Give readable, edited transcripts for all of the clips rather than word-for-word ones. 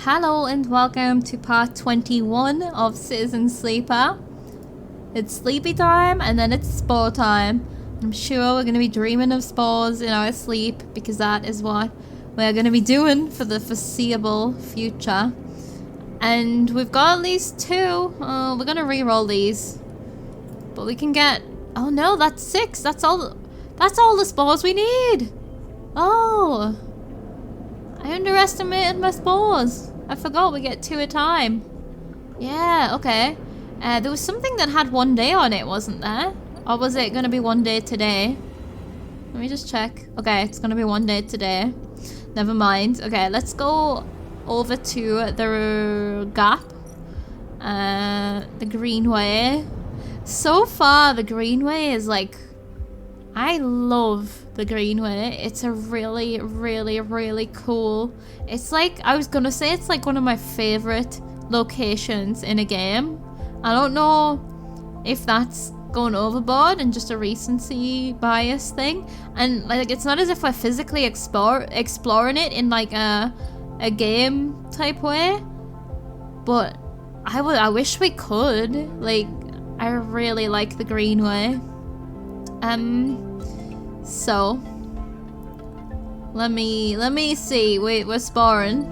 Hello and welcome to part 21 of Citizen Sleeper. It's sleepy time and then it's spore time. I'm sure we're going to be dreaming of spores in our sleep because that is what we're going to be doing for the foreseeable future. And we've got at least two. We're going to re-roll these. But we can get... Oh no, that's 6. That's all the spores we need. Oh. I underestimated my spores. I forgot we get 2 at a time. Yeah, okay. There was something that had 1 day on it, wasn't there? Or was it going to be 1 day today? Let me just check. Okay, it's going to be 1 day today. Never mind. Okay, let's go over to the gap. The greenway. So far, the greenway is like... I love the greenway. It's a really, really, really cool... It's like, I was gonna say it's like one of my favorite locations in a game. I don't know if that's going overboard and just a recency bias thing. And like, it's not as if we're physically exploring it in like a game type way. But I wish we could. Like, I really like the greenway. So let me see. Wait, we're sporing.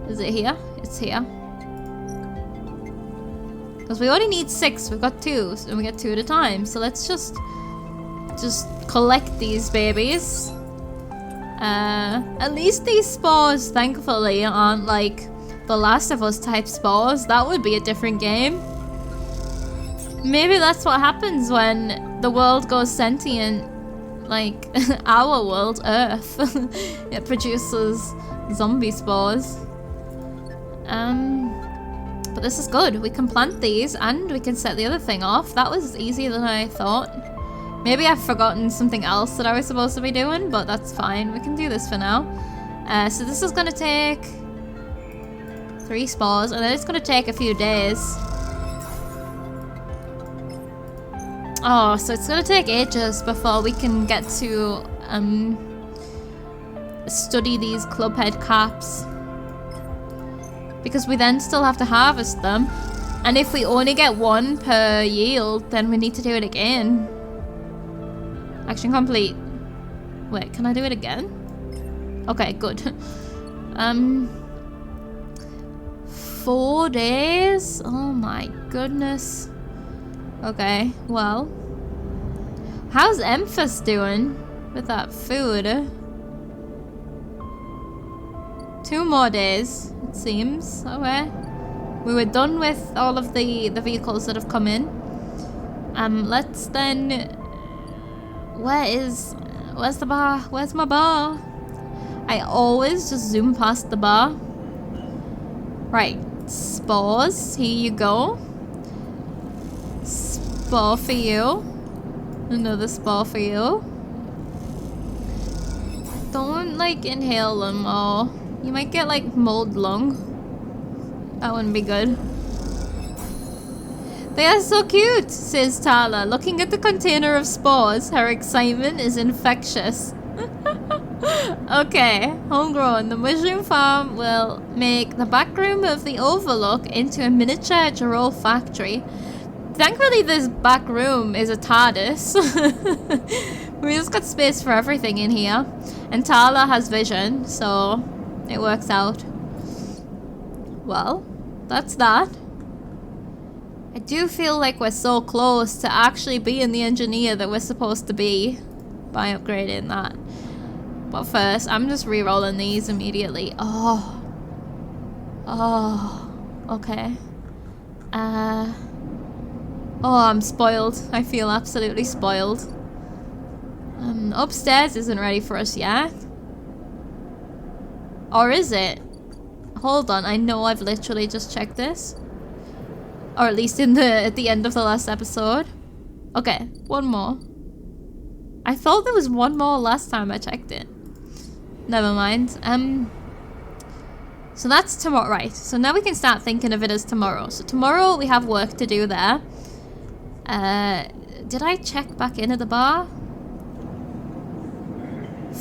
Is it here? It's here. Because we only need 6. We've got 2, and we get 2 at a time. So let's just collect these babies. At least these spores, thankfully, aren't like the Last of Us type spores. That would be a different game. Maybe that's what happens when the world goes sentient, like our world, Earth. It produces zombie spores. But this is good. We can plant these and we can set the other thing off. That was easier than I thought. Maybe I've forgotten something else that I was supposed to be doing, but that's fine. We can do this for now. So this is going to take 3 spores, and then it's going to take a few days. Oh, so it's gonna take ages before we can get to study these clubhead caps. Because we then still have to harvest them. And if we only get 1 per yield, then we need to do it again. Action complete. Wait, can I do it again? Okay, good. 4 days? Oh my goodness. Okay, well. How's Emphas doing with that food? 2 more days, it seems. Okay. We were done with all of the vehicles that have come in. Let's then... Where's the bar? Where's my bar? I always just zoom past the bar. Right. Spores, here you go. Spore for you. Another spore for you. Don't like inhale them or you might get like mold lung. That wouldn't be good. They are so cute, says Tala, looking at the container of spores. Her excitement is infectious. Okay, homegrown. The mushroom farm will make the back room of the Overlook into a miniature Jarol factory. Thankfully, this back room is a TARDIS. We just got space for everything in here. And Tala has vision, so it works out. Well, that's that. I do feel like we're so close to actually being the engineer that we're supposed to be by upgrading that. But first, I'm just re-rolling these immediately. Oh. Oh. Okay. Oh, I'm spoiled. I feel absolutely spoiled. Upstairs isn't ready for us yet. Or is it? Hold on, I know I've literally just checked this. Or at least at the end of the last episode. Okay, 1 more. I thought there was 1 more last time I checked it. Never mind. So that's tomorrow, right? So now we can start thinking of it as tomorrow. So tomorrow we have work to do there. Did I check back in at the bar?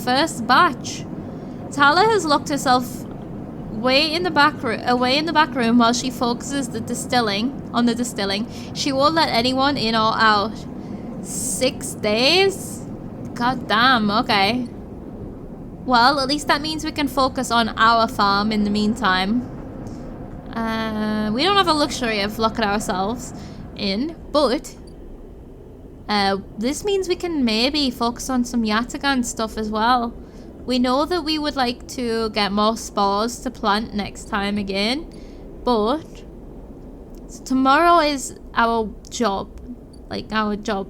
First batch. Tala has locked herself wait in the back room, away in the back room while she focuses on the distilling. She won't let anyone in or out. 6 days? God damn, okay. Well, at least that means we can focus on our farm in the meantime. We don't have a luxury of locking ourselves in, but this means we can maybe focus on some Yatagan stuff as well. We know that we would like to get more spores to plant next time again, but so tomorrow is our job, like our job.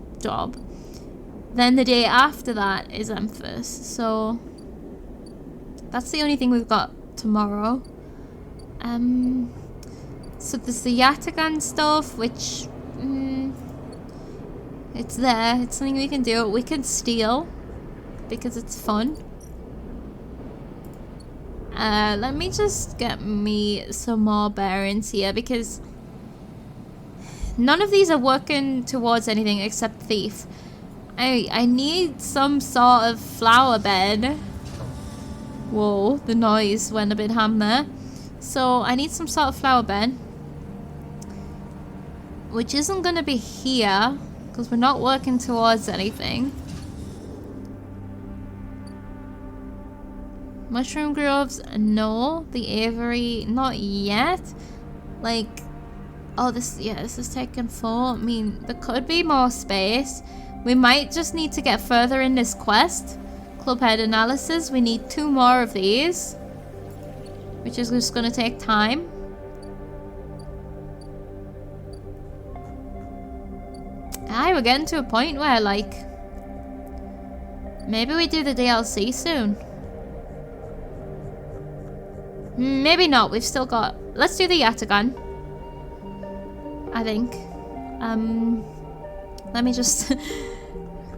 Then the day after that is Emphas, so that's the only thing we've got tomorrow. So there's the Yatagan stuff, which it's there. It's something we can do. We can steal because it's fun. Let me just get me some more bearings here because none of these are working towards anything except thief. I need some sort of flower bed. Whoa, the noise went a bit ham there. So I need some sort of flower bed, which isn't going to be here because we're not working towards anything. Mushroom groves, no. The aviary, not yet. Like, oh, this is taking full. I mean, there could be more space. We might just need to get further in this quest. Clubhead analysis, we need 2 more of these, which is just going to take time. We're getting to a point where, like, maybe we do the DLC soon. Maybe not. We've still got... Let's do the Yatagan, I think. Let me just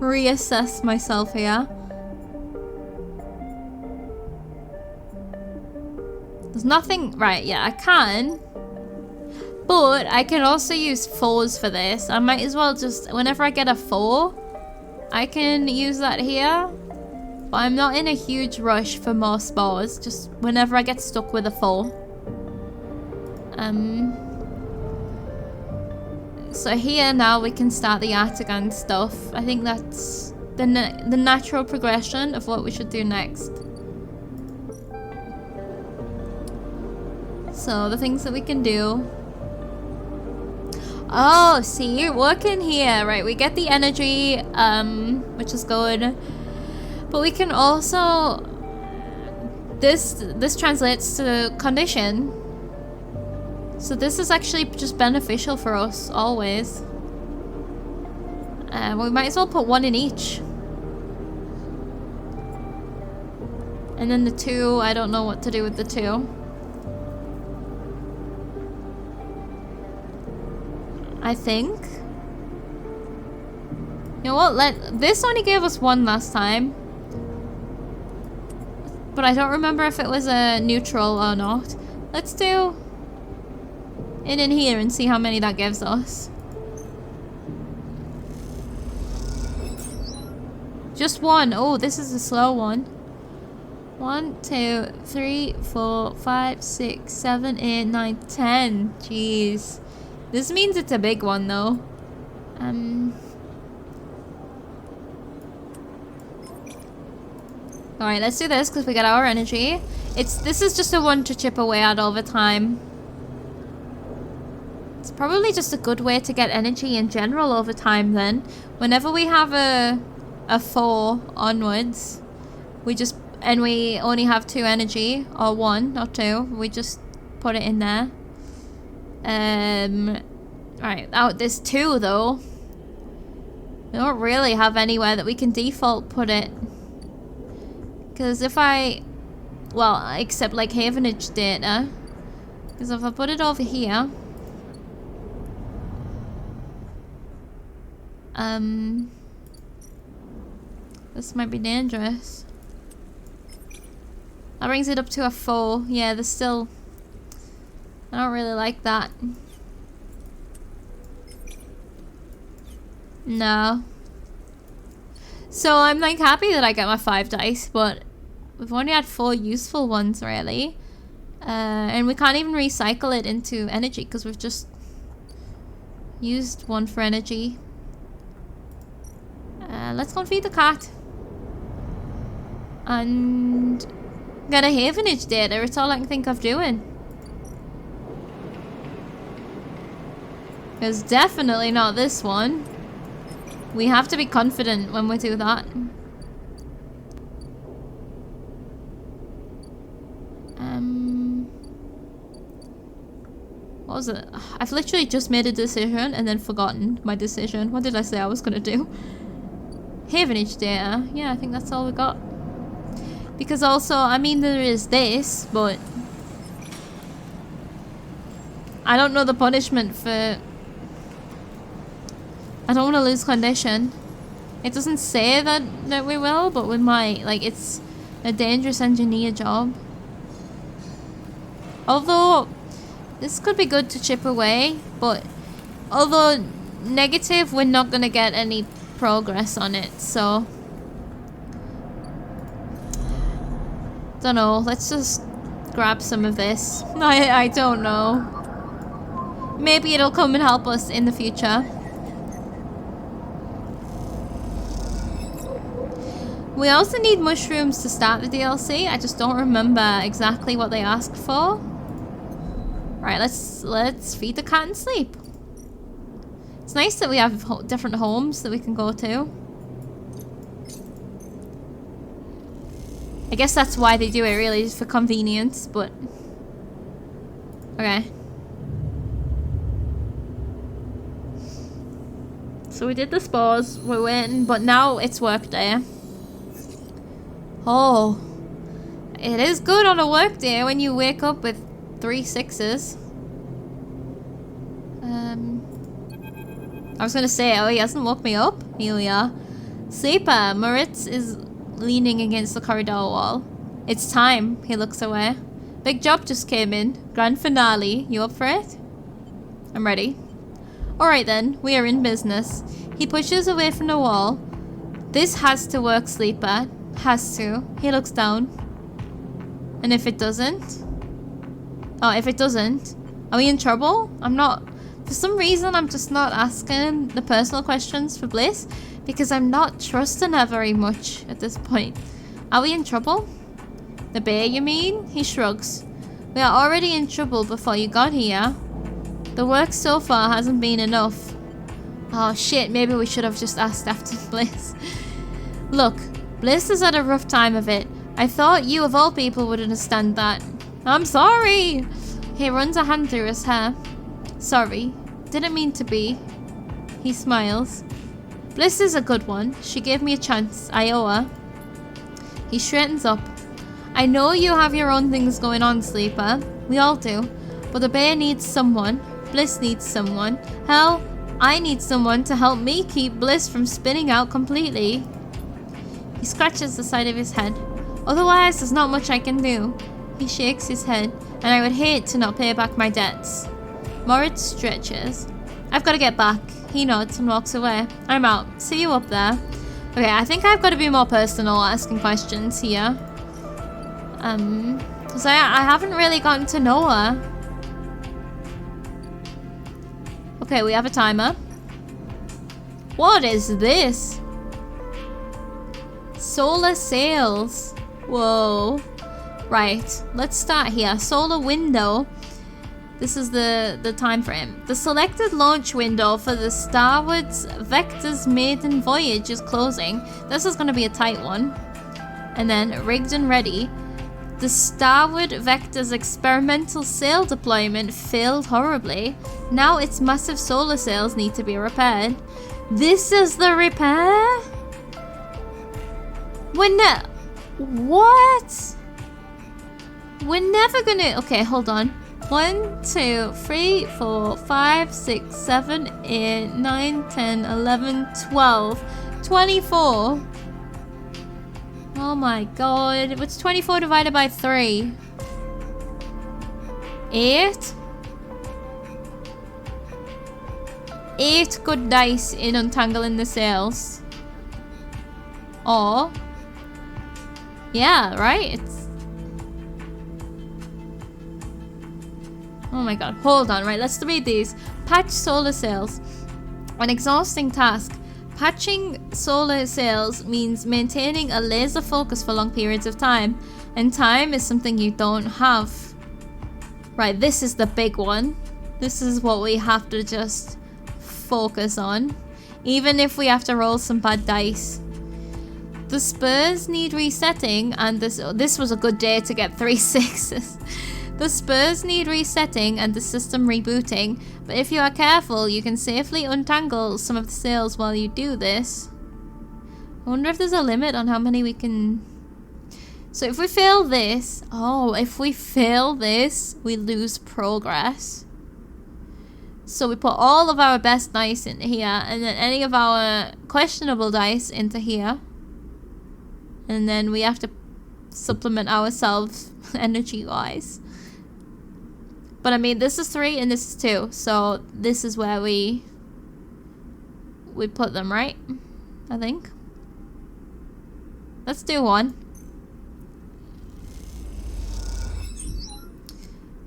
reassess myself here. There's nothing... Right, yeah, I can. But I can also use 4s for this. I might as well just... Whenever I get a 4, I can use that here. But I'm not in a huge rush for more spores. Just whenever I get stuck with a 4. So here now we can start the Yatagan stuff. I think that's the natural progression of what we should do next. So the things that we can do. Oh, see, you're working here. Right, we get the energy, which is good. But we can also... This translates to condition. So this is actually just beneficial for us, always. We might as well put 1 in each. And then the 2, I don't know what to do with the 2. I think. You know what? This only gave us 1 last time. But I don't remember if it was a neutral or not. Let's do it in here and see how many that gives us. Just 1. Oh, this is a slow one. 1, 2, 3, 4, 5, 6, 7, 8, 9, 10. Jeez. This means it's a big one though. Alright, let's do this because we got our energy. This is just a one to chip away at over time. It's probably just a good way to get energy in general over time then. Whenever we have a 4 onwards, and we only have 2 energy, or 1, not 2, we just put it in there. Right, there's 2 though. We don't really have anywhere that we can default put it. Because if except like Havenage data. Because if I put it over here. This might be dangerous. That brings it up to a 4. Yeah, there's still... I don't really like that. No. So I'm like happy that I get my 5 dice, but we've only had 4 useful ones really. And we can't even recycle it into energy because we've just used one for energy. Let's go and feed the cat. And get a havenage data. It's all I can think of doing. It's definitely not this one. We have to be confident when we do that. What was it? I've literally just made a decision and then forgotten my decision. What did I say I was gonna do? Havenage data. Yeah, I think that's all we got. Because also, I mean, there is this, but I don't know the punishment for... I don't want to lose condition. It doesn't say that we will, but we might. Like, it's a dangerous engineer job. Although, this could be good to chip away, but although negative, we're not going to get any progress on it, so... Don't know, let's just grab some of this. I don't know. Maybe it'll come and help us in the future. We also need mushrooms to start the DLC. I just don't remember exactly what they asked for. Right, let's feed the cat and sleep. It's nice that we have different homes that we can go to. I guess that's why they do it, really, just for convenience, but... Okay. So we did the spores, we're waiting, but now it's work day. Oh. It is good on a work day when you wake up with 3 6s. I was gonna say, oh, he hasn't woke me up. Here we are. Sleeper, Moritz is leaning against the corridor wall. It's time. He looks away. Big job just came in. Grand finale. You up for it? I'm ready. Alright then. We are in business. He pushes away from the wall. This has to work, Sleeper. Has to. He looks down. And if it doesn't? Oh, if it doesn't? Are we in trouble? I'm not... For some reason, I'm just not asking the personal questions for Bliss. Because I'm not trusting her very much at this point. Are we in trouble? The bear, you mean? He shrugs. We are already in trouble before you got here. The work so far hasn't been enough. Oh shit, maybe we should have just asked after Bliss. Look, Bliss has had a rough time of it. I thought you of all people would understand that. I'm sorry! He runs a hand through his hair. Sorry. Didn't mean to be. He smiles. Bliss is a good one. She gave me a chance. I owe her. He straightens up. I know you have your own things going on, Sleeper. We all do. But the bear needs someone. Bliss needs someone. Hell, I need someone to help me keep Bliss from spinning out completely. He scratches the side of his head. Otherwise, there's not much I can do. He shakes his head, and I would hate to not pay back my debts. Moritz stretches. I've got to get back. He nods and walks away. I'm out. See you up there. Okay, I think I've got to be more personal asking questions here. Because I haven't really gotten to know her. Okay, we have a timer. What is this? Solar sails. Whoa. Right, let's start here. Solar window. This is the time frame. The selected launch window for the Starward's Vector's maiden voyage is closing. This is going to be a tight one. And then rigged and ready. The Starward Vector's experimental sail deployment failed horribly. Now its massive solar sails need to be repaired. This is the repair? What? We're never gonna... Okay, hold on. 1, 2, 3, 4, 5, 6, 7, 8, 9, 10, 11, 12, 24. Oh my god. What's 24 divided by 3? 8? 8 good dice in untangling the sails. Or... Yeah, right? It's... Oh my god. Hold on. Right, let's read these. Patch solar sails. An exhausting task. Patching solar sails means maintaining a laser focus for long periods of time. And time is something you don't have. Right, this is the big one. This is what we have to just focus on. Even if we have to roll some bad dice. The spurs need resetting, and this was a good day to get 3 6s. The spurs need resetting and the system rebooting, but if you are careful, you can safely untangle some of the sails while you do this. I wonder if there's a limit on how many we can... So if we fail this... Oh, if we fail this, we lose progress. So we put all of our best dice into here, and then any of our questionable dice into here. And then we have to supplement ourselves energy-wise. But I mean, this is 3 and this is 2. So this is where we put them, right? I think. Let's do 1.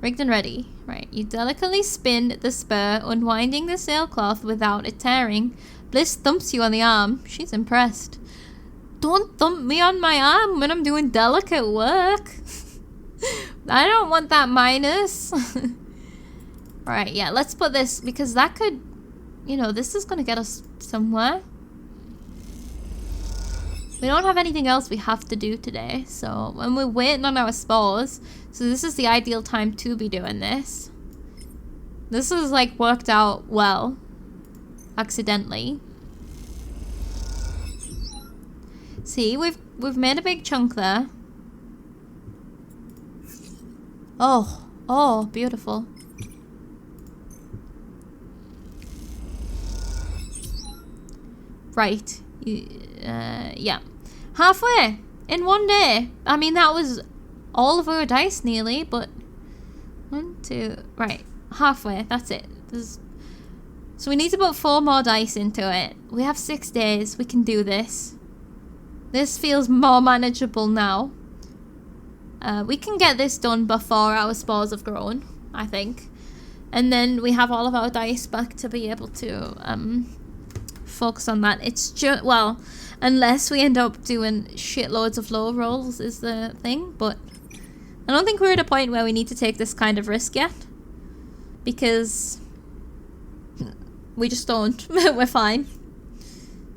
Rigged and ready. Right. You delicately spin the spur, unwinding the sailcloth without it tearing. Bliss thumps you on the arm. She's impressed. Don't thump me on my arm when I'm doing delicate work. I don't want that minus. Right, yeah, let's put this, because that could, you know, this is going to get us somewhere. We don't have anything else we have to do today, so when we're waiting on our spores, so this is the ideal time to be doing this. This is like worked out well, accidentally. See, we've made a big chunk there. Oh, beautiful. Right. Yeah. Halfway in one day. I mean, that was all of our dice nearly, but 1, 2, right. Halfway. That's it. So we need to put 4 more dice into it. We have 6 days. We can do this. This feels more manageable now. We can get this done before our spores have grown, I think. And then we have all of our dice back to be able to focus on that. It's just, well, unless we end up doing shitloads of low rolls is the thing. But I don't think we're at a point where we need to take this kind of risk yet. Because we just don't. We're fine.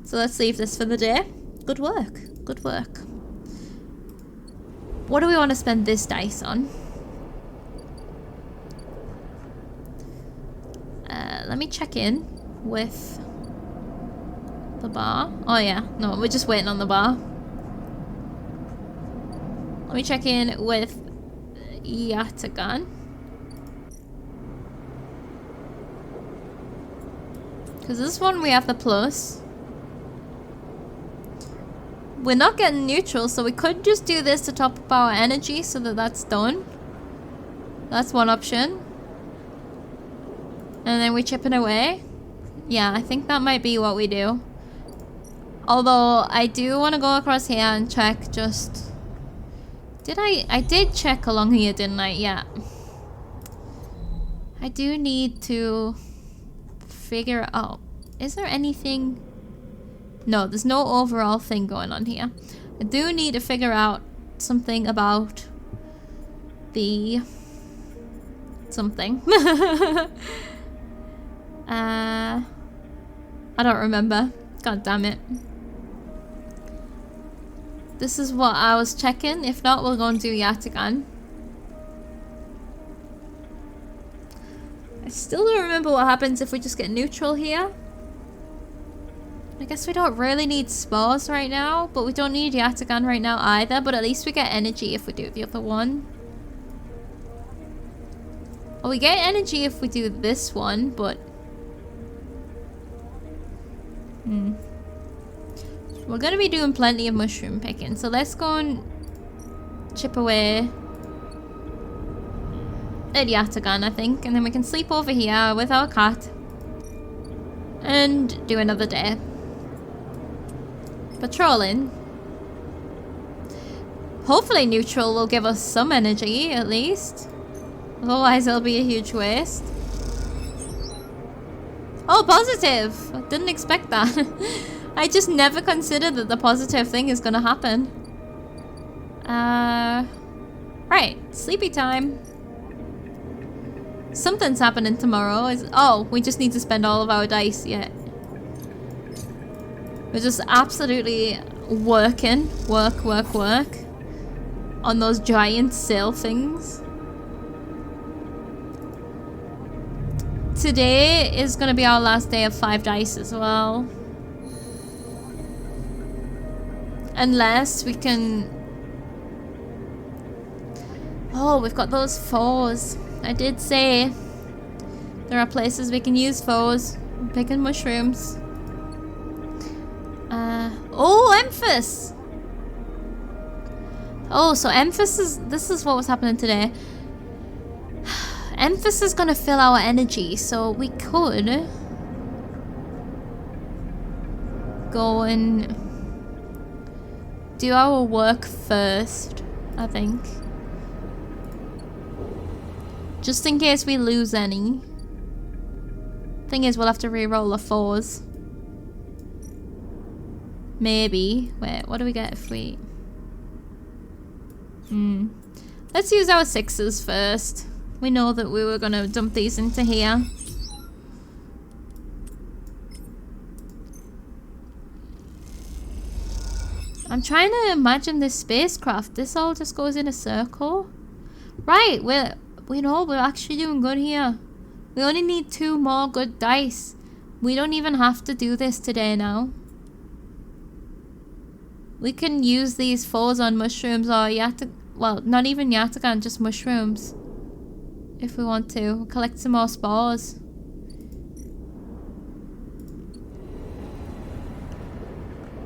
So let's leave this for the day. Good work. Good work. What do we want to spend this dice on? Let me check in with the bar. Oh yeah, no, we're just waiting on the bar. Let me check in with Yatagan. Because this one we have the plus. We're not getting neutral, so we could just do this to top up our energy so that that's done. That's one option. And then we're chipping away. Yeah, I think that might be what we do. Although, I do want to go across here and check just... I did check along here, didn't I? Yeah. I do need to figure out... Is there anything... No, there's no overall thing going on here. I do need to figure out something about the... something. I don't remember. God damn it. This is what I was checking. If not, we'll go and do Yatagan. I still don't remember what happens if we just get neutral here. I guess we don't really need spores right now, but we don't need Yatagan right now either, but at least we get energy if we do the other one. Well, we get energy if we do this one, but... We're going to be doing plenty of mushroom picking, so let's go and chip away at Yatagan, I think, and then we can sleep over here with our cat and do another day. Patrolling. Hopefully neutral will give us some energy, at least. Otherwise it'll be a huge waste. Oh, positive! I didn't expect that. I just never considered that the positive thing is gonna happen. Right, sleepy time. Something's happening tomorrow. Oh, we just need to spend all of our dice yet. We're just absolutely working. Work on those giant sail things. Today is gonna be our last day of 5 dice as well. Unless we can... Oh, we've got those 4s. I did say there are places we can use 4s. I'm picking mushrooms. Oh, Emphas! Oh, so Emphas this is what was happening today. Emphas is gonna fill our energy, so we could go and do our work first, I think. Just in case we lose any. Thing is, we'll have to re-roll the 4s. Maybe. Wait, what do we get if we... Let's use our 6s first. We know that we were gonna dump these into here. I'm trying to imagine this spacecraft. This all just goes in a circle. Right, we know we're actually doing good here. We only need 2 more good dice. We don't even have to do this today now. We can use these 4s on mushrooms or well, not even Yatagan, just mushrooms. If we want to. Collect some more spores.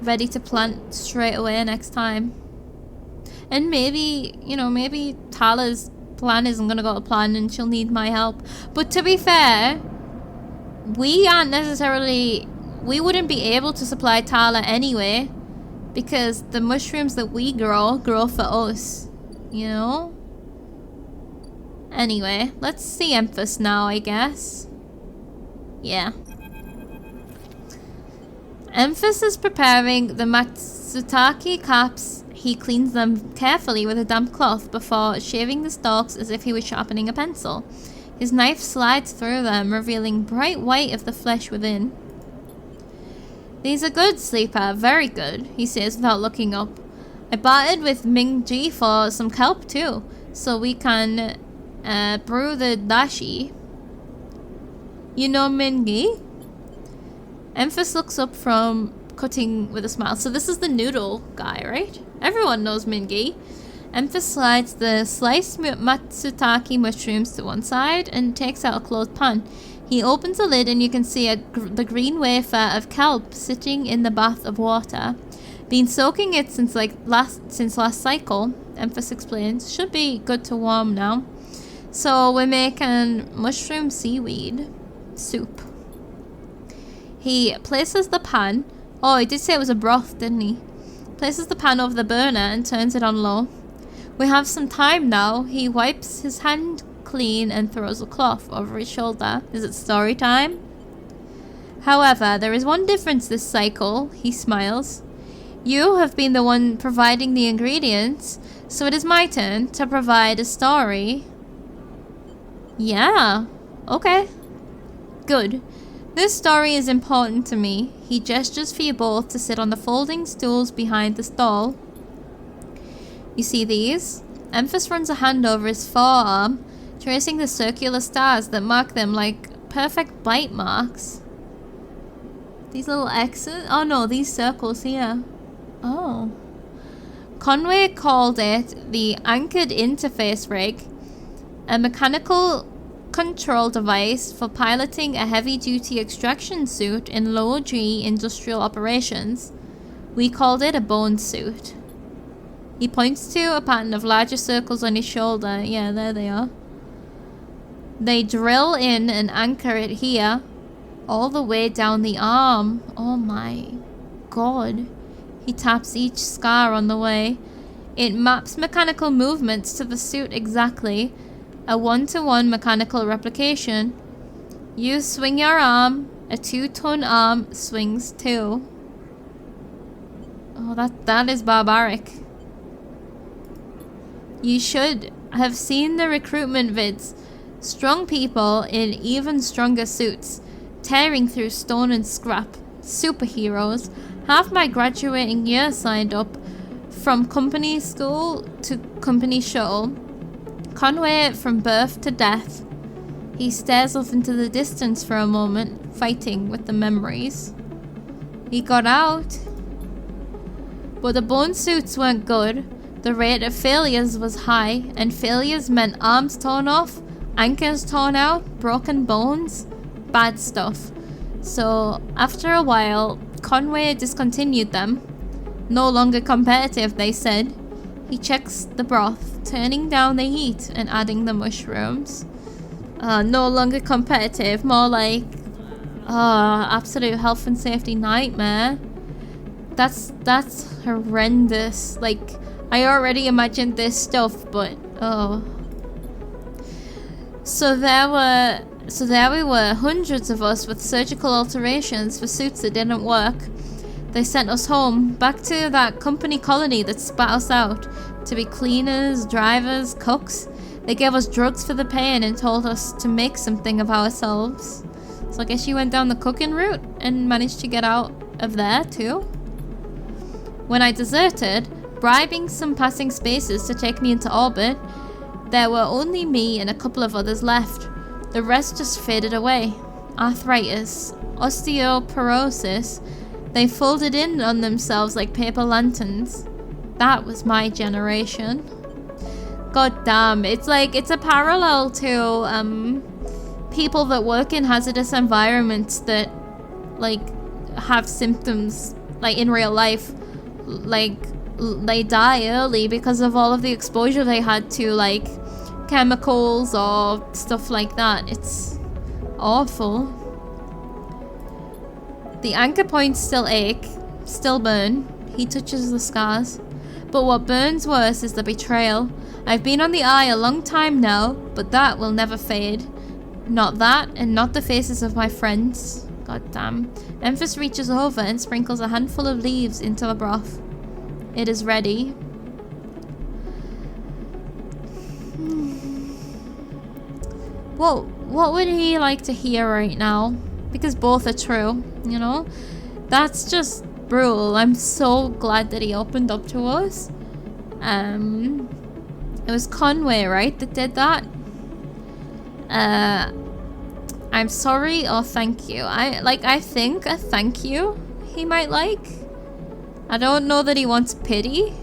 Ready to plant straight away next time. And maybe, you know, maybe Tala's plan isn't gonna go to plan and she'll need my help. But to be fair, we aren't necessarily... We wouldn't be able to supply Tala anyway. Because the mushrooms that we grow for us. You know? Anyway, let's see Emphas now, I guess. Yeah. Emphas is preparing the Matsutake caps. He cleans them carefully with a damp cloth before shaving the stalks as if he was sharpening a pencil. His knife slides through them, revealing bright white of the flesh within. These are good, Sleeper. Very good, he says without looking up. I bartered with Ming-ji for some kelp too, so we can brew the dashi. You know Ming-ji? Emphas looks up from cutting with a smile. So this is the noodle guy, right? Everyone knows Ming-ji. Emphas slides the sliced Matsutake mushrooms to one side and takes out a closed pan. He opens the lid and you can see the green wafer of kelp sitting in the bath of water. Been soaking it since last cycle, Emphas explains. Should be good to warm now. So we're making mushroom seaweed soup. He places the pan. Oh, he did say it was a broth, didn't he? Places the pan over the burner and turns it on low. We have some time now. He wipes his hand clean and throws a cloth over his shoulder. Is it story time? However, there is one difference this cycle. He smiles. You have been the one providing the ingredients, so it is my turn to provide a story. Yeah. Okay. Good. This story is important to me. He gestures for you both to sit on the folding stools behind the stall. You see these? Emphas runs a hand over his forearm, tracing the circular stars that mark them like perfect bite marks. These little X's? Oh no, these circles here. Oh. Conway called it the Anchored Interface Rig, a mechanical control device for piloting a heavy-duty extraction suit in low-G industrial operations. We called it a bone suit. He points to a pattern of larger circles on his shoulder. Yeah, there they are. They drill in and anchor it here, all the way down the arm. Oh my god. He taps each scar on the way. It maps mechanical movements to the suit exactly. a 1-to-1 mechanical replication. You swing your arm, a 2-ton arm swings too. Oh, that is barbaric. You should have seen the recruitment vids. Strong people in even stronger suits, tearing through stone and scrap. Superheroes. Half my graduating year signed up, from company school to company shuttle. Conway from birth to death. He stares off into the distance for a moment, fighting with the memories. He got out. But the bone suits weren't good. The rate of failures was high, and failures meant arms torn off, anchors torn out, broken bones, bad stuff. So after a while, Conway discontinued them. No longer competitive, they said. He checks the broth, turning down the heat and adding the mushrooms. No longer competitive, more like absolute health and safety nightmare. That's horrendous. Like, I already imagined this stuff, but oh. So there we were, hundreds of us with surgical alterations for suits that didn't work. They sent us home, back to that company colony that spat us out, to be cleaners, drivers, cooks. They gave us drugs for the pain and told us to make something of ourselves. So I guess you went down the cooking route and managed to get out of there too. When I deserted, bribing some passing spaces to take me into orbit, there were only me and a couple of others left. The rest just faded away. Arthritis, osteoporosis, they folded in on themselves like paper lanterns. That was my generation. God damn, it's a parallel to people that work in hazardous environments that like have symptoms like in real life, like they die early because of all of the exposure they had to like chemicals or stuff like that. It's awful. The anchor points still ache, still burn. He touches the scars. But what burns worse is the betrayal. I've been on the eye a long time now, but that will never fade. Not that, and not the faces of my friends. God damn. Emphas reaches over and sprinkles a handful of leaves into the broth. It is ready. What would he like to hear right now? Because both are true, you know? That's just brutal. I'm so glad that he opened up to us. It was Conway, right, that did that? I'm sorry or thank you. I think a thank you he might like. I don't know that he wants pity,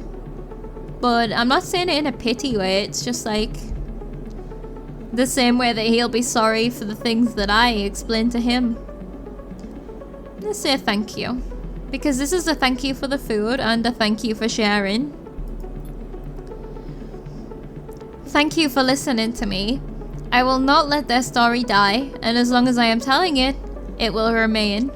but I'm not saying it in a pity way. It's just like the same way that he'll be sorry for the things that I explained to him. Let's say thank you, because this is a thank you for the food and a thank you for sharing. Thank you for listening to me. I will not let their story die, and as long as I am telling it, it will remain.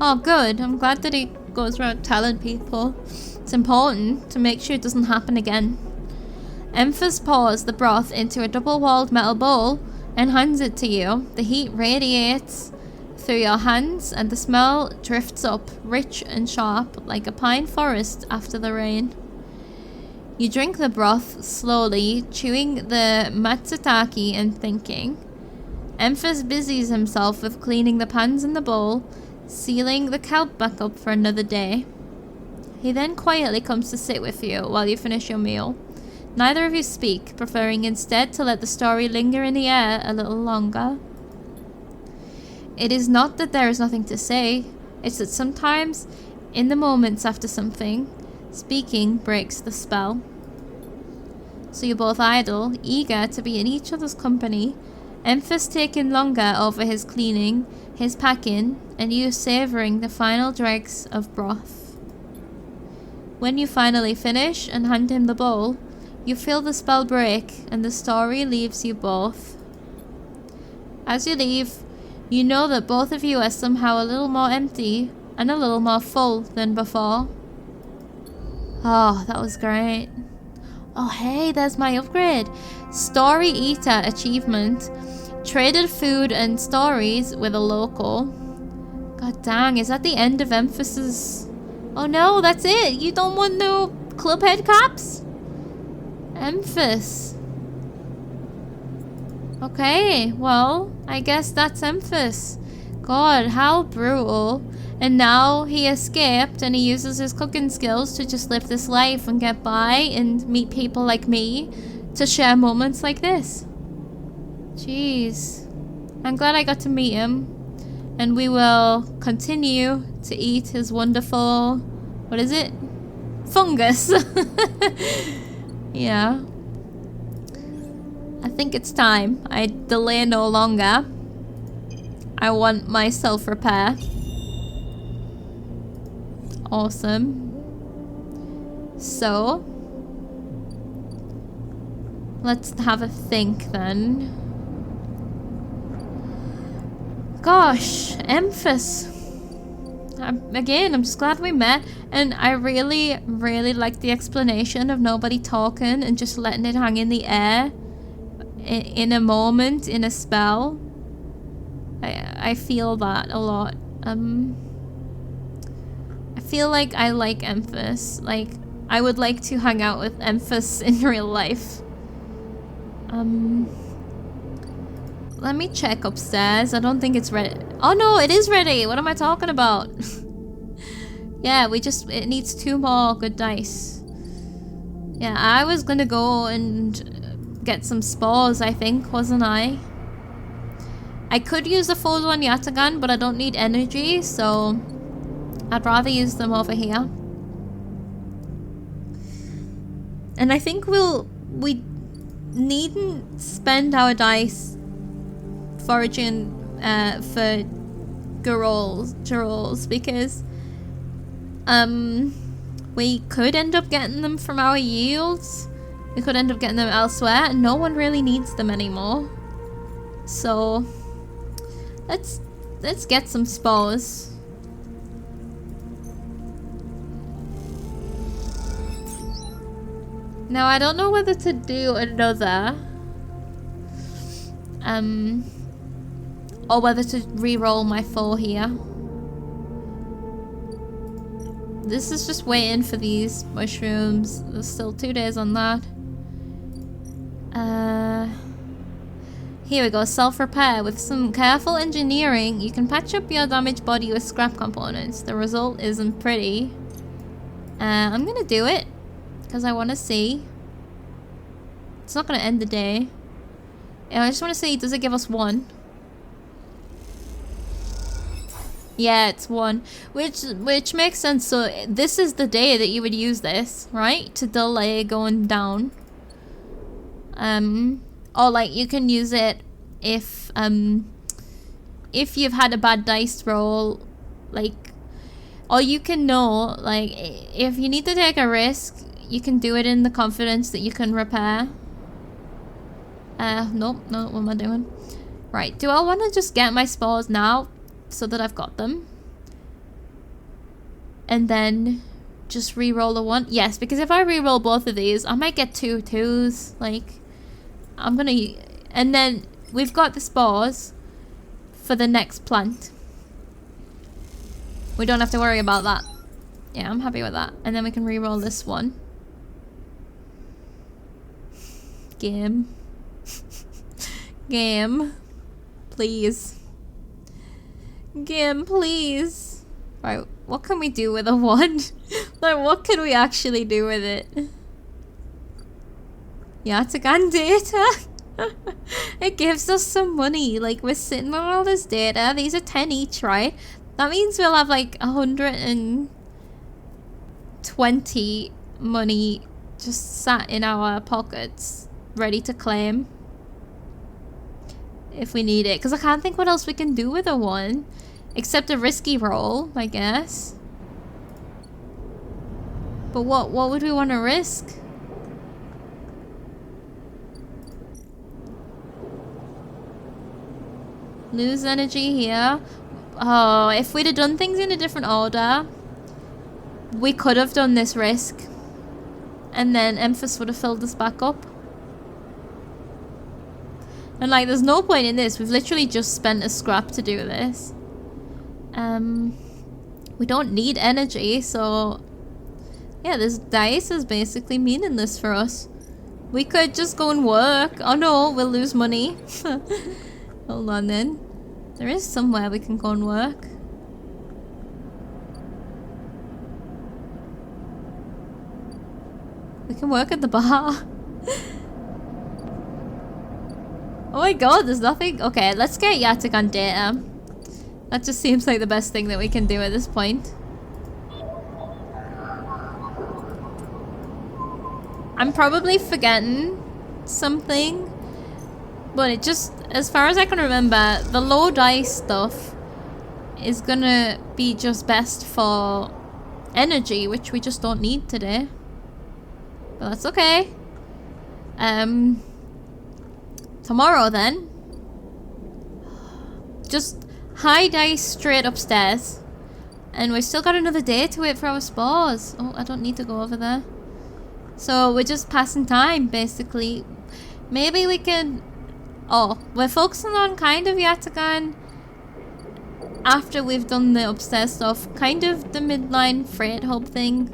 Oh good, I'm glad that he goes around telling people. It's important to make sure it doesn't happen again. Emphas pours the broth into a double-walled metal bowl and hands it to you. The heat radiates through your hands and the smell drifts up, rich and sharp, like a pine forest after the rain. You drink the broth slowly, chewing the matsutake and thinking. Emphas busies himself with cleaning the pans in the bowl, sealing the kelp back up for another day. He then quietly comes to sit with you while you finish your meal. Neither of you speak, preferring instead to let the story linger in the air a little longer. It is not that there is nothing to say, it's that sometimes, in the moments after something, speaking breaks the spell. So you're both idle, eager to be in each other's company, Emphas taking longer over his cleaning, his packing, and you savouring the final dregs of broth. When you finally finish and hand him the bowl, you feel the spell break and the story leaves you both. As you leave, you know that both of you are somehow a little more empty and a little more full than before. Oh, that was great. Oh, hey, there's my upgrade. Story Eater achievement. Traded food and stories with a local. God dang, is that the end of Emphasis? Oh no, that's it. You don't want no club head caps? Emphas. Okay, well, I guess that's Emphas. God, how brutal. And now he escaped and he uses his cooking skills to just live this life and get by and meet people like me to share moments like this. Jeez. I'm glad I got to meet him. And we will continue to eat his wonderful... What is it? Fungus. Yeah. I think it's time. I delay no longer. I want my self-repair. Awesome. So, let's have a think then. Gosh, Emphas. Again, I'm just glad we met, and I really, really like the explanation of nobody talking and just letting it hang in the air in a moment, in a spell. I feel that a lot. I feel like I like Emphas. Like, I would like to hang out with Emphas in real life. Let me check upstairs. I don't think it's ready. Oh no, it is ready. What am I talking about? Yeah, it needs 2 more good dice. Yeah, I was gonna go and get some spores, I think, wasn't I? I could use the full one yet again, but I don't need energy, so I'd rather use them over here. And I think we needn't spend our dice foraging for Galore's because we could end up getting them from our yields. We could end up getting them elsewhere, and no one really needs them anymore. So let's get some spores. Now I don't know whether to do another or whether to re-roll my 4 here. This is just waiting for these mushrooms. There's still 2 days on that. Here we go, self-repair. With some careful engineering, you can patch up your damaged body with scrap components. The result isn't pretty. I'm gonna do it, because I want to see. It's not gonna end the day. Yeah, I just want to see, does it give us 1? Yeah, it's 1. Which makes sense. So this is the day that you would use this, right? To delay going down. Or like you can use it if you've had a bad dice roll, like, or you can know, like, if you need to take a risk, you can do it in the confidence that you can repair. Nope, no, what am I doing? Right, do I want to just get my spores now so that I've got them? And then just re-roll the 1? Yes, because if I re-roll both of these, I might get 2 2s. Like, I'm gonna... And then we've got the spores for the next plant. We don't have to worry about that. Yeah, I'm happy with that. And then we can re-roll this one. Game. Game. Please. Game, please. Right, what can we do with a 1? Like, what can we actually do with it? Yeah, it's a gun data. It gives us some money. Like, we're sitting on all this data. These are 10 each, right? That means we'll have like 120 money just sat in our pockets, ready to claim if we need it. Because I can't think what else we can do with a 1, except a risky roll, I guess. But what would we want to risk? Lose energy here. Oh, if we'd have done things in a different order, we could have done this risk. and then Emphas would have filled us back up. And like, there's no point in this. We've literally just spent a scrap to do this. We don't need energy, so yeah, this dice is basically meaningless for us. We could just go and work. Oh no, we'll lose money. Hold on then. There is somewhere we can go and work. We can work at the bar. Oh my god, there's nothing. Okay, let's get Yatagan data. That just seems like the best thing that we can do at this point. I'm probably forgetting something, but it just, as far as I can remember, the low dice stuff is gonna be just best for energy, which we just don't need today. But that's okay. Tomorrow then, just high dice straight upstairs, and we've still got another day to wait for our spores. Oh, I don't need to go over there. So we're just passing time, basically. Maybe we can... Oh, we're focusing on kind of Yatagan after we've done the upstairs stuff. Kind of the midline freight hub thing.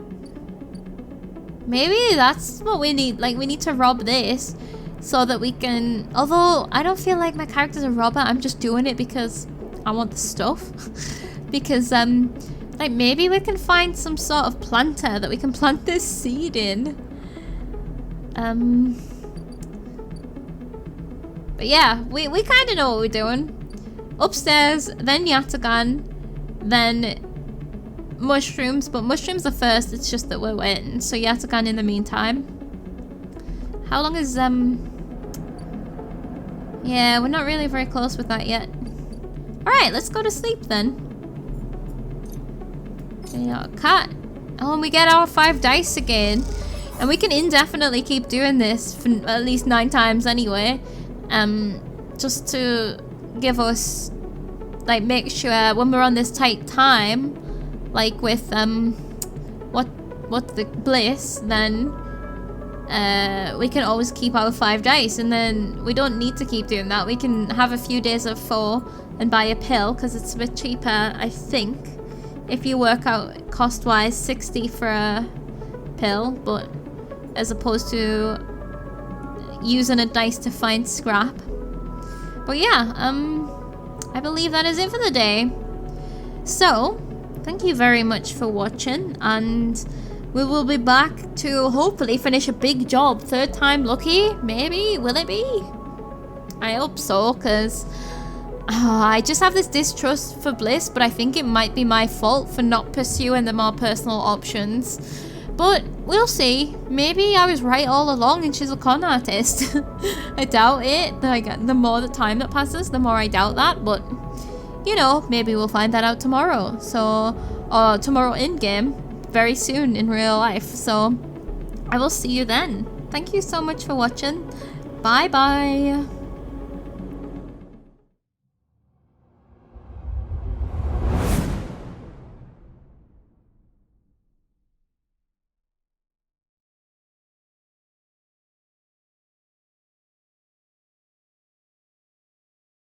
Maybe that's what we need. Like, we need to rob this so that we can... Although, I don't feel like my character's a robber. I'm just doing it because I want the stuff. Because, like, maybe we can find some sort of planter that we can plant this seed in. But yeah, we kind of know what we're doing. Upstairs, then Yatagan, then mushrooms. But mushrooms are first, it's just that we're waiting. So Yatagan in the meantime. How long is, yeah, we're not really very close with that yet. Alright, let's go to sleep then. Yeah, cat. Oh, and we get our 5 dice again. And we can indefinitely keep doing this for at least 9 times anyway. Just to give us, like, make sure when we're on this tight time, like with, what's the bliss, then, we can always keep our 5 dice, and then we don't need to keep doing that. We can have a few days of 4 and buy a pill, because it's a bit cheaper, I think. If you work out cost-wise, 60 for a pill, but as opposed to using a dice to find scrap. But yeah, I believe that is it for the day. So, thank you very much for watching, and we will be back to hopefully finish a big job. 3rd time lucky? Maybe? Will it be? I hope so, because I just have this distrust for Bliss, but I think it might be my fault for not pursuing the more personal options. But we'll see. Maybe I was right all along and she's a con artist. I doubt it. Like, the more the time that passes, the more I doubt that. But, you know, maybe we'll find that out tomorrow. So, or tomorrow in-game. Very soon in real life. So, I will see you then. Thank you so much for watching. Bye-bye.